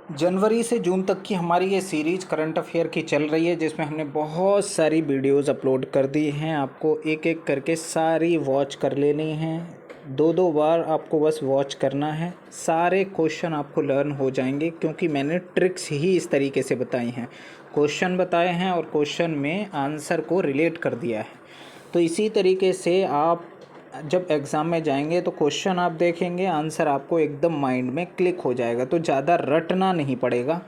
जनवरी से जून तक की हमारी ये सीरीज़ करंट अफेयर की चल रही है, जिसमें हमने बहुत सारी वीडियोस अपलोड कर दी हैं। आपको एक एक करके सारी वॉच कर लेनी हैं। दो दो बार आपको बस वॉच करना है। सारे क्वेश्चन आपको लर्न हो जाएंगे, क्योंकि मैंने ट्रिक्स ही इस तरीके से बताई हैं। क्वेश्चन बताए हैं और क्वेश्चन में आंसर को रिलेट कर दिया है। तो इसी तरीके से आप जब एग्ज़ाम में जाएंगे तो क्वेश्चन आप देखेंगे, आंसर आपको एकदम माइंड में क्लिक हो जाएगा। तो ज़्यादा रटना नहीं पड़ेगा,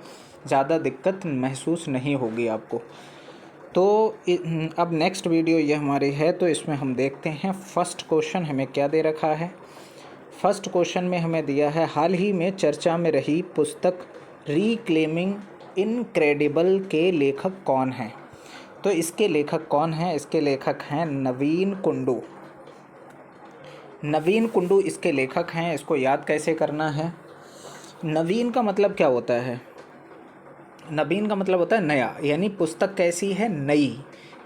ज़्यादा दिक्कत महसूस नहीं होगी आपको। तो अब नेक्स्ट वीडियो ये हमारी है, तो इसमें हम देखते हैं फर्स्ट क्वेश्चन हमें क्या दे रखा है। फर्स्ट क्वेश्चन में हमें दिया है, हाल ही में चर्चा में रही पुस्तक रिक्लेमिंग इनक्रेडिबल के लेखक कौन हैं। तो इसके लेखक कौन हैं? इसके लेखक हैं नवीन कुंडू। नवीन कुंडू इसके लेखक हैं। इसको याद कैसे करना है? नवीन का मतलब क्या होता है? नवीन का मतलब होता है नया, यानी पुस्तक कैसी है? नई।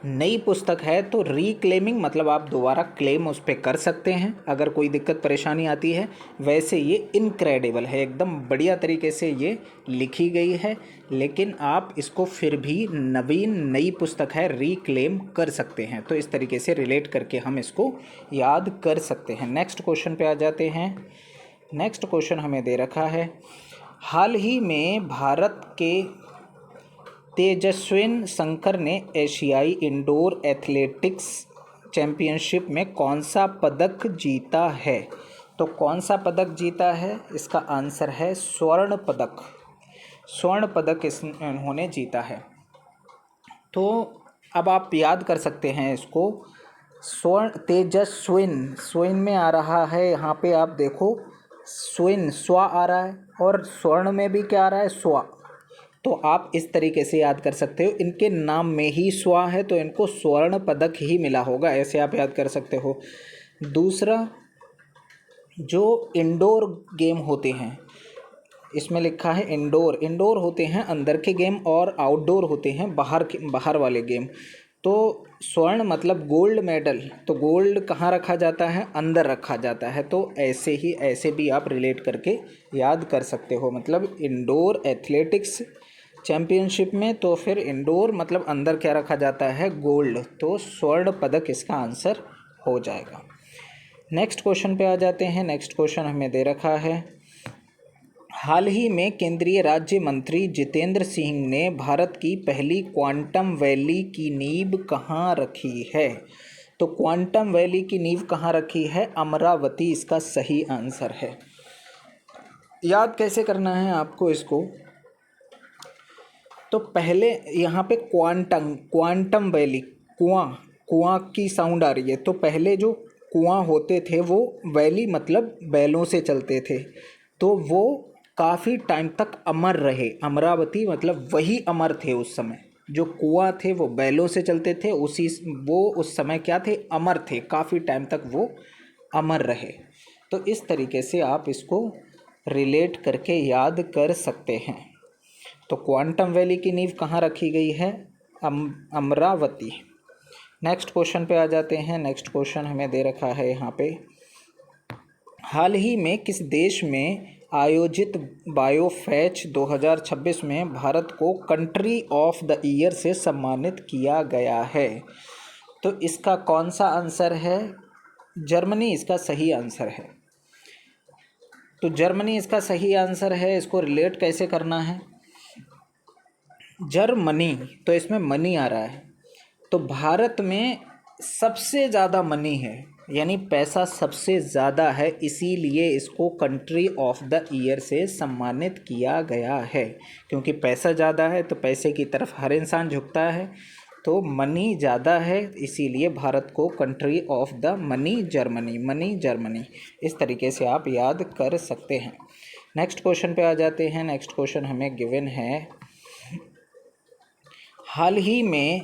नई पुस्तक है तो रिक्लेमिंग मतलब आप दोबारा क्लेम उस पर कर सकते हैं अगर कोई दिक्कत परेशानी आती है। वैसे ये इनक्रेडिबल है, एकदम बढ़िया तरीके से ये लिखी गई है, लेकिन आप इसको फिर भी नवीन नई पुस्तक है रिक्लेम कर सकते हैं। तो इस तरीके से रिलेट करके हम इसको याद कर सकते हैं। नेक्स्ट क्वेश्चन पे आ जाते हैं। नेक्स्ट क्वेश्चन हमें दे रखा है, हाल ही में भारत के तेजस्विन शंकर ने एशियाई इंडोर एथलेटिक्स चैंपियनशिप में कौन सा पदक जीता है? तो कौन सा पदक जीता है? इसका आंसर है स्वर्ण पदक। स्वर्ण पदक इन्होंने जीता है। तो अब आप याद कर सकते हैं इसको। स्वर्ण तेजस्विन, स्विन में आ रहा है, यहाँ पे आप देखो स्विन स्वा आ रहा है, और स्वर्ण में भी क्या आ रहा है? स्वा। तो आप इस तरीके से याद कर सकते हो, इनके नाम में ही स्वा है तो इनको स्वर्ण पदक ही मिला होगा, ऐसे आप याद कर सकते हो। दूसरा, जो इंडोर गेम होते हैं, इसमें लिखा है इंडोर। इंडोर होते हैं अंदर के गेम और आउटडोर होते हैं बाहर वाले गेम। तो स्वर्ण मतलब गोल्ड मेडल, तो गोल्ड कहाँ रखा जाता है? अंदर रखा जाता है। तो ऐसे भी आप रिलेट करके याद कर सकते हो। मतलब इंडोर एथलेटिक्स चैम्पियनशिप में, तो फिर इंडोर मतलब अंदर क्या रखा जाता है? गोल्ड। तो स्वर्ण पदक इसका आंसर हो जाएगा। नेक्स्ट क्वेश्चन पे आ जाते हैं। नेक्स्ट क्वेश्चन हमें दे रखा है, हाल ही में केंद्रीय राज्य मंत्री जितेंद्र सिंह ने भारत की पहली क्वांटम वैली की नींव कहाँ रखी है? तो क्वांटम वैली की नींव कहाँ रखी है? अमरावती इसका सही आंसर है। याद कैसे करना है आपको इसको? तो पहले यहाँ पे क्वांटम वैली, कुआं की साउंड आ रही है, तो पहले जो कुआं होते थे वो वैली मतलब बैलों से चलते थे, तो वो काफ़ी टाइम तक अमर रहे। अमरावती मतलब वही अमर थे उस समय। जो कुआं थे वो बैलों से चलते थे, वो उस समय क्या थे? अमर थे, काफ़ी टाइम तक वो अमर रहे। तो इस तरीके से आप इसको रिलेट करके याद कर सकते हैं। तो क्वांटम वैली की नींव कहाँ रखी गई है? अमरावती। नेक्स्ट क्वेश्चन पे आ जाते हैं। नेक्स्ट क्वेश्चन हमें दे रखा है यहाँ पे, हाल ही में किस देश में आयोजित बायोफेच 2026 में भारत को कंट्री ऑफ द ईयर से सम्मानित किया गया है? तो इसका कौन सा आंसर है? जर्मनी इसका सही आंसर है। तो जर्मनी इसका सही आंसर है। इसको रिलेट कैसे करना है? जर्मनी, तो इसमें मनी आ रहा है, तो भारत में सबसे ज़्यादा मनी है, यानी पैसा सबसे ज़्यादा है, इसीलिए इसको कंट्री ऑफ द ईयर से सम्मानित किया गया है। क्योंकि पैसा ज़्यादा है तो पैसे की तरफ हर इंसान झुकता है, तो मनी ज़्यादा है, इसीलिए भारत को country of the money Germany. इस तरीके से आप याद कर सकते हैं। नेक्स्ट क्वेश्चन पे आ जाते हैं। नेक्स्ट क्वेश्चन हमें गिवन है, हाल ही में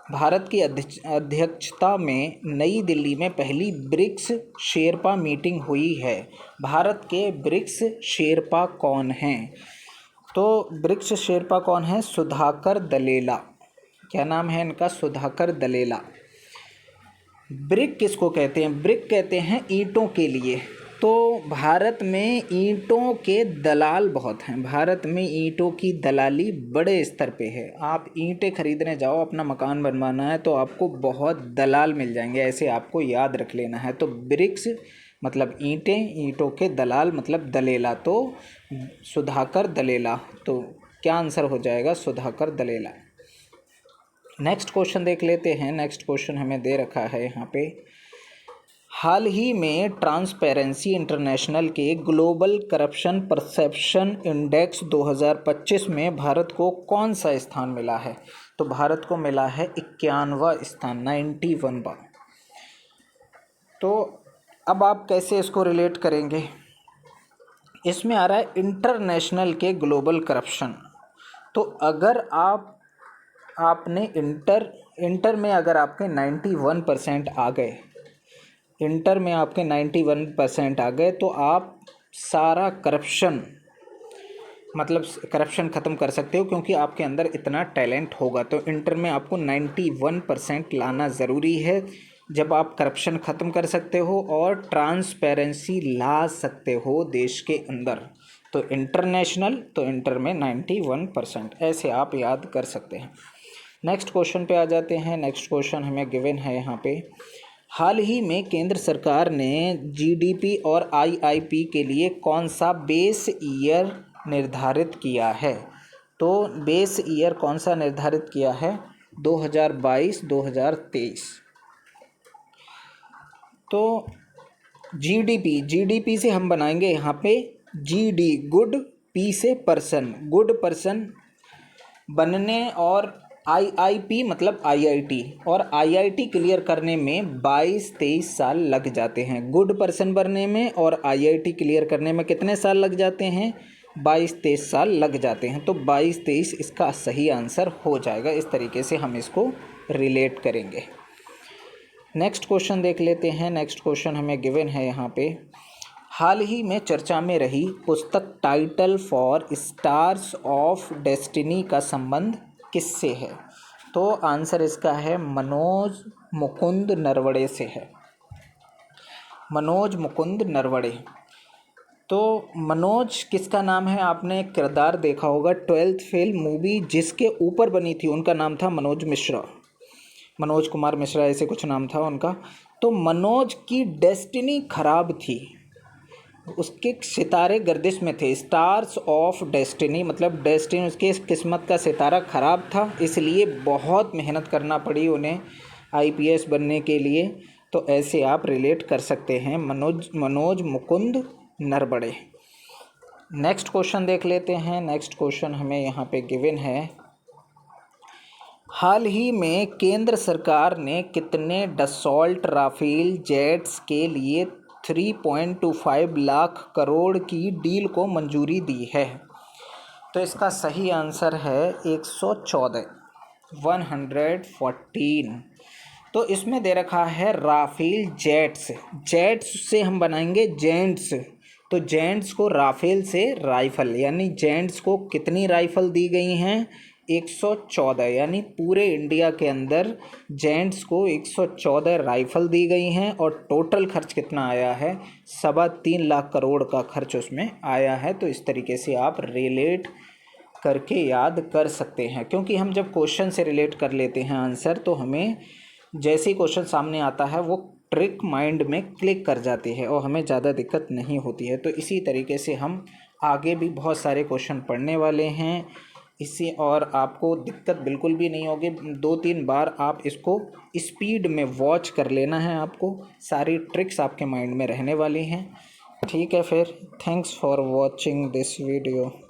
भारत की अध्यक्षता में नई दिल्ली में पहली ब्रिक्स शेरपा मीटिंग हुई है। भारत के ब्रिक्स शेरपा कौन हैं? तो ब्रिक्स शेरपा कौन है? सुधाकर दलेला। क्या नाम है इनका? सुधाकर दलेला। ब्रिक किसको कहते हैं? ब्रिक कहते हैं ईंटों के लिए। तो भारत में ईंटों के दलाल बहुत हैं, भारत में ईंटों की दलाली बड़े स्तर पे है। आप ईंटें खरीदने जाओ, अपना मकान बनवाना है तो आपको बहुत दलाल मिल जाएंगे, ऐसे आपको याद रख लेना है। तो ब्रिक्स मतलब ईंटें, ईंटों के दलाल मतलब दलेला, तो सुधाकर दलेला, तो क्या आंसर हो जाएगा? सुधाकर दलेला। नेक्स्ट क्वेश्चन देख लेते हैं। नेक्स्ट क्वेश्चन हमें दे रखा है यहाँ पे, हाल ही में ट्रांसपेरेंसी इंटरनेशनल के ग्लोबल करप्शन परसेप्शन इंडेक्स 2025 में भारत को कौन सा स्थान मिला है? तो भारत को मिला है 91वां स्थान, 91वां। तो अब आप कैसे इसको रिलेट करेंगे? इसमें आ रहा है इंटरनेशनल के ग्लोबल करप्शन। तो अगर आपने इंटर में अगर आपके 91% आ गए, इंटर में आपके 91% आ गए, तो आप सारा करप्शन मतलब करप्शन ख़त्म कर सकते हो, क्योंकि आपके अंदर इतना टैलेंट होगा। तो इंटर में आपको 91% लाना ज़रूरी है, जब आप करप्शन ख़त्म कर सकते हो और ट्रांसपेरेंसी ला सकते हो देश के अंदर। तो इंटरनेशनल, तो इंटर में 91%, ऐसे आप याद कर सकते हैं। नेक्स्ट क्वेश्चन पे आ जाते हैं। नेक्स्ट क्वेश्चन हमें गिवन है यहाँ पे, हाल ही में केंद्र सरकार ने जीडीपी और आईआईपी के लिए कौन सा बेस ईयर निर्धारित किया है? तो बेस ईयर कौन सा निर्धारित किया है? 2022-2023। तो जीडीपी से हम बनाएंगे यहाँ पे जीडी, गुड, पी से पर्सन, गुड पर्सन बनने, और आईआईपी मतलब आईआईटी, और आईआईटी क्लियर करने में 22-23 साल लग जाते हैं। गुड पर्सन बनने में और आईआईटी क्लियर करने में कितने साल लग जाते हैं? 22-23 साल लग जाते हैं। तो 22-23 इसका सही आंसर हो जाएगा। इस तरीके से हम इसको रिलेट करेंगे। नेक्स्ट क्वेश्चन देख लेते हैं। नेक्स्ट क्वेश्चन हमें गिवन है यहाँ पे, हाल ही में चर्चा में रही पुस्तक title for stars of destiny का संबंध किससे है? तो आंसर इसका है मनोज मुकुंद नरवणे से है, मनोज मुकुंद नरवणे। तो मनोज किसका नाम है? आपने किरदार देखा होगा 12th फेल मूवी जिसके ऊपर बनी थी, उनका नाम था मनोज मिश्रा, मनोज कुमार मिश्रा ऐसे कुछ नाम था उनका। तो मनोज की डेस्टिनी खराब थी, उसके सितारे गर्दिश में थे। स्टार्स ऑफ डेस्टिनी मतलब डेस्टिनी, उसके किस्मत का सितारा खराब था, इसलिए बहुत मेहनत करना पड़ी उन्हें आईपीएस बनने के लिए। तो ऐसे आप रिलेट कर सकते हैं, मनोज मुकुंद नरवणे। नेक्स्ट क्वेश्चन देख लेते हैं। नेक्स्ट क्वेश्चन हमें यहाँ पे गिवन है, हाल ही में केंद्र सरकार ने कितने डसॉल्ट राफेल जेट्स के लिए 3.25 लाख करोड़ की डील को मंजूरी दी है? तो इसका सही आंसर है 114, 114। तो इसमें दे रखा है राफेल जेट्स, जेट्स से हम बनाएंगे जेंट्स, तो जेंट्स को राफेल से राइफल, यानी जेंट्स को कितनी राइफल दी गई हैं? 114, यानी पूरे इंडिया के अंदर जेंट्स को 114 राइफल दी गई हैं। और टोटल खर्च कितना आया है? 3.25 लाख करोड़ का खर्च उसमें आया है। तो इस तरीके से आप रिलेट करके याद कर सकते हैं, क्योंकि हम जब क्वेश्चन से रिलेट कर लेते हैं आंसर, तो हमें जैसे ही क्वेश्चन सामने आता है वो ट्रिक माइंड में क्लिक कर जाती है और हमें ज़्यादा दिक्कत नहीं होती है। तो इसी तरीके से हम आगे भी बहुत सारे क्वेश्चन पढ़ने वाले हैं इसी, और आपको दिक्कत बिल्कुल भी नहीं होगी। 2-3 बार आप इसको स्पीड में वॉच कर लेना है, आपको सारी ट्रिक्स आपके माइंड में रहने वाली हैं। ठीक है, फिर thanks for watching this video.